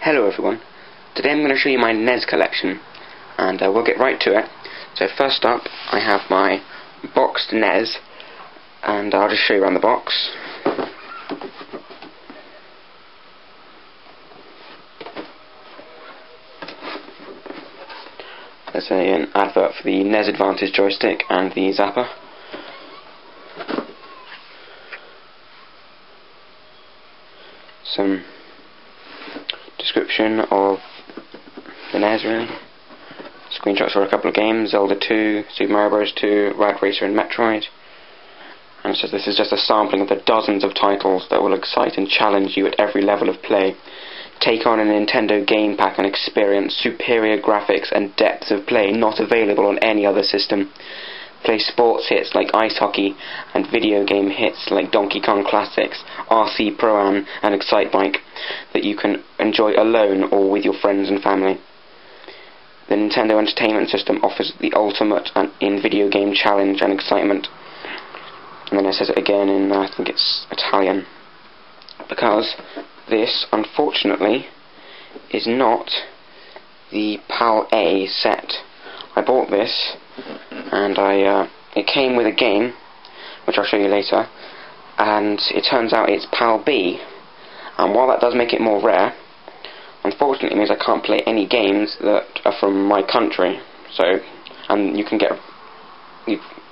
Hello everyone, today I'm going to show you my NES collection, and we'll get right to it. So first up I have my boxed NES, and I'll just show you around the box. There's an advert for the NES Advantage joystick and the zapper. Some description of the NES really. Screenshots for a couple of games, Zelda 2, Super Mario Bros. 2, Rad Racer and Metroid. And it says this is just a sampling of the dozens of titles that will excite and challenge you at every level of play. Take on a Nintendo game pack and experience superior graphics and depth of play not available on any other system. Play sports hits like ice hockey and video game hits like Donkey Kong Classics, RC Pro-Am and Excite Bike that you can enjoy alone or with your friends and family. The Nintendo Entertainment System offers the ultimate in video game challenge and excitement. And then it says it again in, I think it's Italian. Because this, unfortunately, is not the PAL A set. I bought this, and it came with a game, which I'll show you later, and it turns out it's PAL B. And while that does make it more rare, unfortunately it means I can't play any games that are from my country. So, and you can get,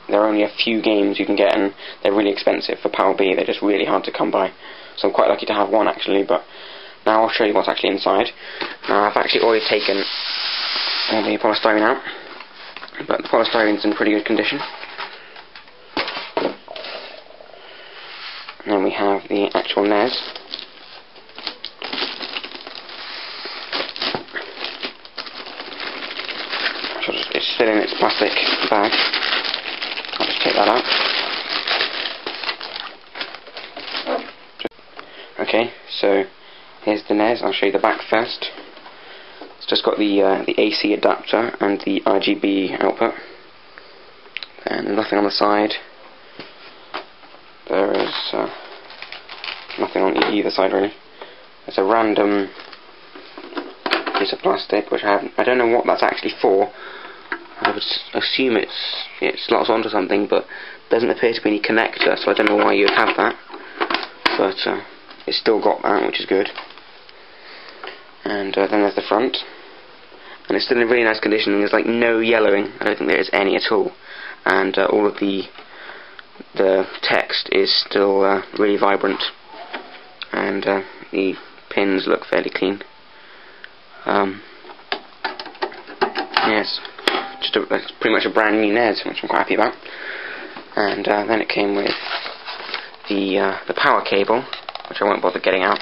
there are only a few games you can get, and they're really expensive for PAL B. They're just really hard to come by. So I'm quite lucky to have one actually, but now I'll show you what's actually inside. Now I've actually already taken all the polystyrene out, but the polystyrene's in pretty good condition. And then we have the actual NES. It's still in its plastic bag. I'll just take that out. Okay, so here's the NES. I'll show you the back first. It's just got the AC adapter and the RGB output, and nothing on the side. There is nothing on either side really. It's a random piece of plastic which I don't know what that's actually for. I would assume it slots onto something, but doesn't appear to be any connector, so I don't know why you'd have that. But it's still got that, which is good. And then there's the front, and it's still in really nice condition. There's like no yellowing. I don't think there is any at all. And all of the text is still really vibrant, and the pins look fairly clean. Yes, it's pretty much a brand new NES, which I'm quite happy about. And then it came with the power cable, which I won't bother getting out,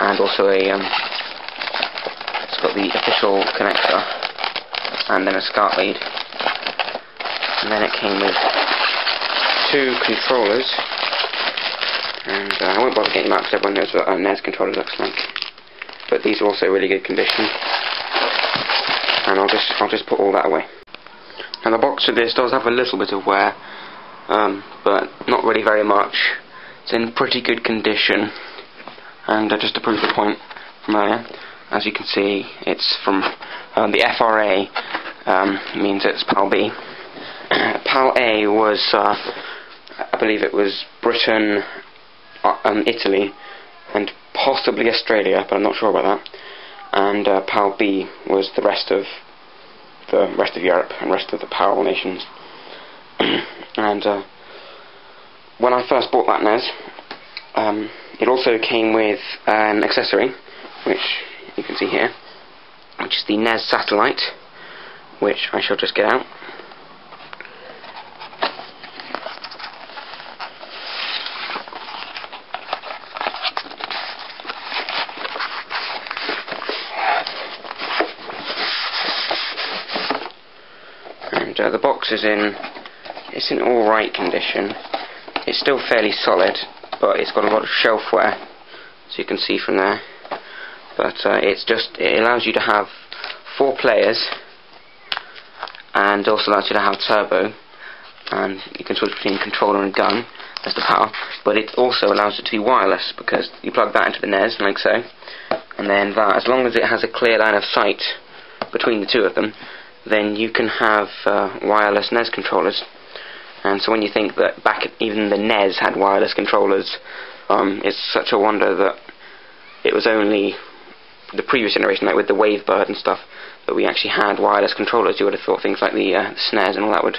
and also it's got the official connector, and then a SCART lead. And then it came with two controllers, and I won't bother getting them out because everyone knows what a NES controller looks like. But these are also really good condition, and I'll just put all that away. Now the box of this does have a little bit of wear, but not really very much. It's in pretty good condition, and just to prove the point from earlier, as you can see, it's from the FRA, means it's PAL B. PAL A was, I believe it was Britain, Italy, and possibly Australia, but I'm not sure about that. And PAL B was the rest of Europe and rest of the PAL nations. And when I first bought that NES, it also came with an accessory, which you can see here, which is the NES satellite, which I shall just get out. And the box is it's in alright condition. It's still fairly solid, but it's got a lot of shelf wear, as you can see from there. But it allows you to have 4 players, and also allows you to have turbo, and you can switch between controller and gun. That's the power. But it also allows it to be wireless, because you plug that into the NES like so, and then that, as long as it has a clear line of sight between the two of them, then you can have wireless NES controllers. And so when you think that even the NES had wireless controllers, it's such a wonder that it was only the previous generation, like with the Wavebird and stuff, that we actually had wireless controllers. You would have thought things like the SNES and all that would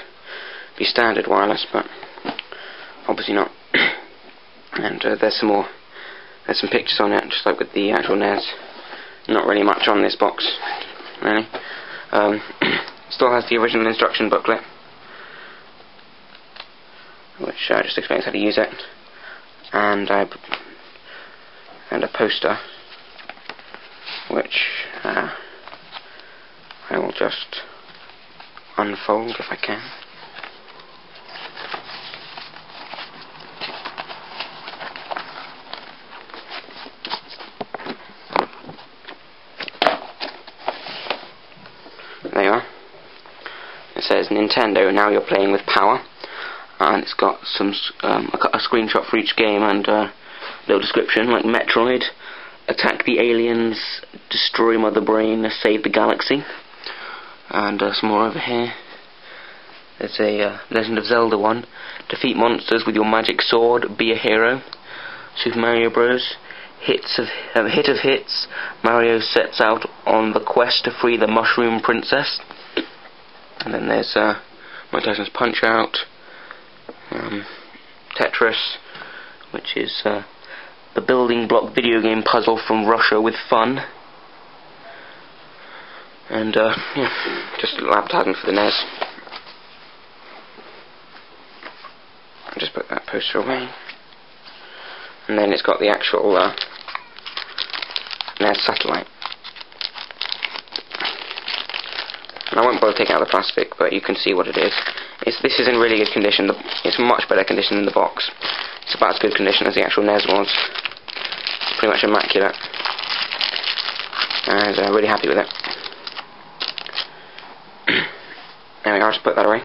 be standard wireless, but obviously not. And there's some pictures on it, just like with the actual NES. Not really much on this box, really. Still has the original instruction booklet, which just explains how to use it, and a poster, which I will just unfold if I can. There you are. It says Nintendo, now you're playing with power, and it's got some a screenshot for each game and a little description like Metroid, attack the aliens, destroy Mother Brain, save the galaxy, and some more over here. There's a Legend of Zelda one, defeat monsters with your magic sword, be a hero. Super Mario Bros. Hit of hits, Mario sets out on the quest to free the Mushroom Princess. And then there's Mike Tyson's Punch-Out, Tetris, which is the building block video game puzzle from Russia with fun. And yeah, just a little advertisement for the NES. I'll just put that poster away. And then it's got the actual NES satellite. And I won't bother taking out the plastic, but you can see what it is. This is in really good condition. It's much better condition than the box. It's about as good condition as the actual NES was. It's pretty much immaculate. And I'm really happy with it. Anyway, I'll just put that away.